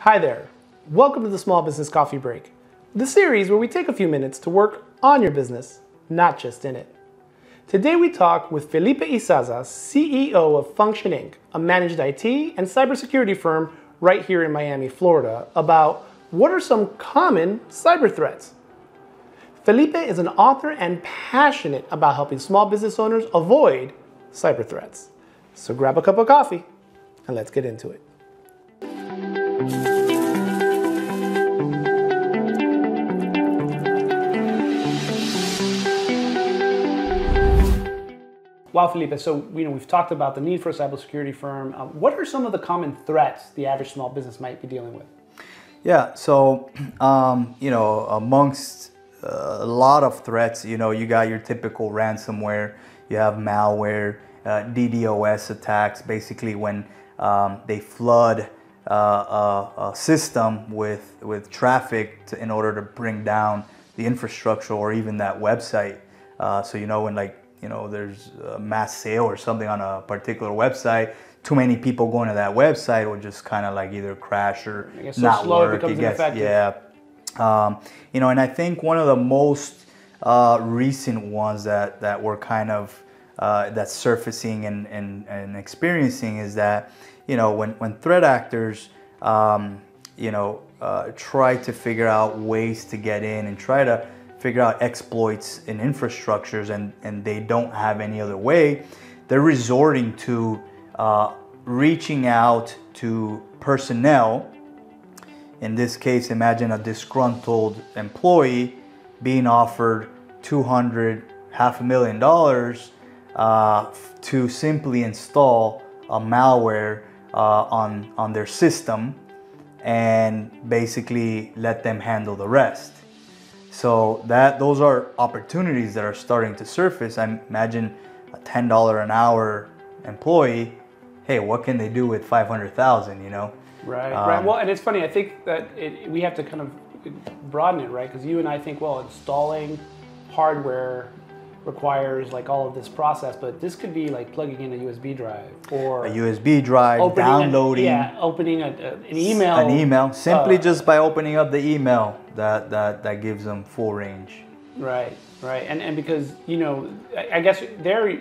Hi there. Welcome to the Small Business Coffee Break, the series where we take a few minutes to work on your business, not just in it. Today we talk with Felipe Isaza, CEO of Function Inc., a managed IT and cybersecurity firm right here in Miami, Florida, about what are some common cyber threats. Felipe is an author and passionate about helping small business owners avoid cyber threats. So grab a cup of coffee and let's get into it. Wow, Felipe, so we've talked about the need for a cybersecurity firm. What are some of the common threats the average small business might be dealing with? Yeah, so, amongst a lot of threats, you got your typical ransomware, you have malware, DDoS attacks, basically when they flood a system with traffic in order to bring down the infrastructure or even that website. When there's a mass sale or something on a particular website, too many people going to that website will just kind of like either crash or not work. It gets, yeah. And I think one of the most recent ones that we're kind of that's surfacing and experiencing is that when threat actors try to figure out ways to get in and try to figure out exploits in infrastructures and they don't have any other way, they're resorting to reaching out to personnel. In this case, imagine a disgruntled employee being offered $500,000 to simply install a malware on their system and basically let them handle the rest. So those are opportunities that are starting to surface. I imagine a $10 an hour employee, hey, what can they do with 500,000, Right. Well, and it's funny, I think that we have to kind of broaden it, right? Because you and I think, well, installing hardware requires like all of this process, but this could be like plugging in a USB drive or a USB drive, downloading, opening an email. An email, simply just by opening up the email that gives them full range. Right. And because, I guess they're,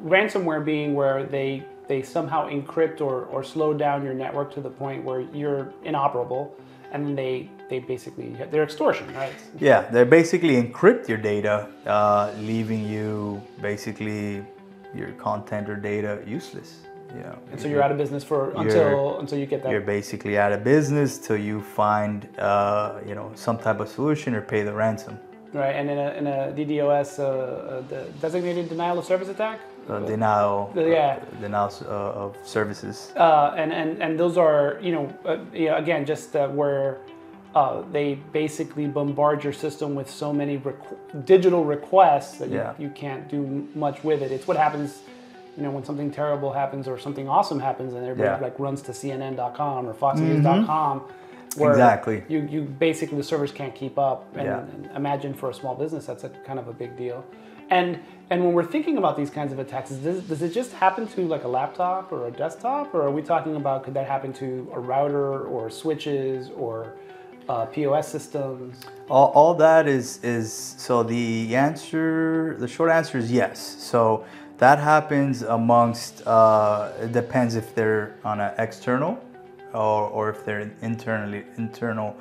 ransomware being where they somehow encrypt or slow down your network to the point where you're inoperable, and they basically, they're extortion, right? Yeah, they basically encrypt your data, leaving you basically your content or data useless. And so you're out of business until you get that. You're basically out of business till you find some type of solution or pay the ransom. Right, and in a DDoS, the designated denial of service attack. Denial of services. And those are again just where they basically bombard your system with so many digital requests that you can't do much with it. It's what happens. When something terrible happens or something awesome happens and everybody runs to CNN.com or FoxNews.com, where exactly. you basically, the servers can't keep up. And imagine for a small business, that's a kind of a big deal. And when we're thinking about these kinds of attacks, does it just happen to like a laptop or a desktop, or are we talking about could that happen to a router or switches or POS systems? All that is so the short answer is yes. So that happens amongst, it depends if they're on an external or if they're internal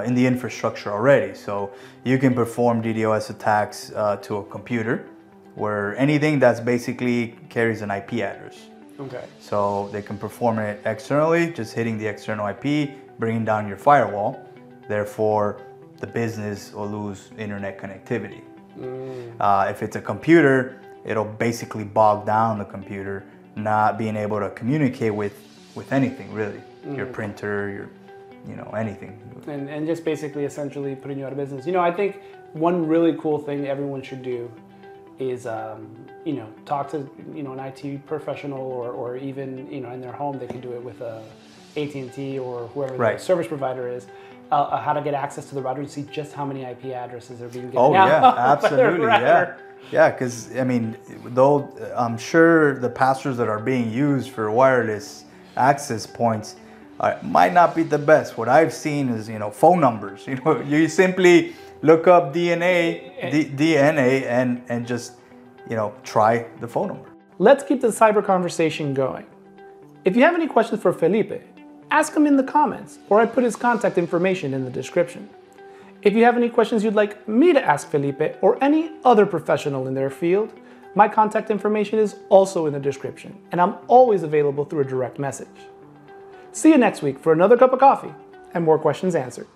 in the infrastructure already. So you can perform DDoS attacks to a computer where anything that's basically carries an IP address. Okay. So they can perform it externally, just hitting the external IP, bringing down your firewall. Therefore, the business will lose internet connectivity. If it's a computer, it'll basically bog down the computer, not being able to communicate with anything really. Your printer, anything. And just basically essentially putting you out of business. I think one really cool thing that everyone should do is talk to an IT professional or even in their home they can do it with AT&T or whoever the service provider is. How to get access to the router and see just how many IP addresses are being given. Oh yeah, absolutely, yeah. Because though I'm sure the passwords that are being used for wireless access points might not be the best. What I've seen is, phone numbers. You simply look up DNA and just, try the phone number. Let's keep the cyber conversation going. If you have any questions for Felipe, ask him in the comments, or I put his contact information in the description. If you have any questions you'd like me to ask Felipe or any other professional in their field, my contact information is also in the description, and I'm always available through a direct message. See you next week for another cup of coffee and more questions answered.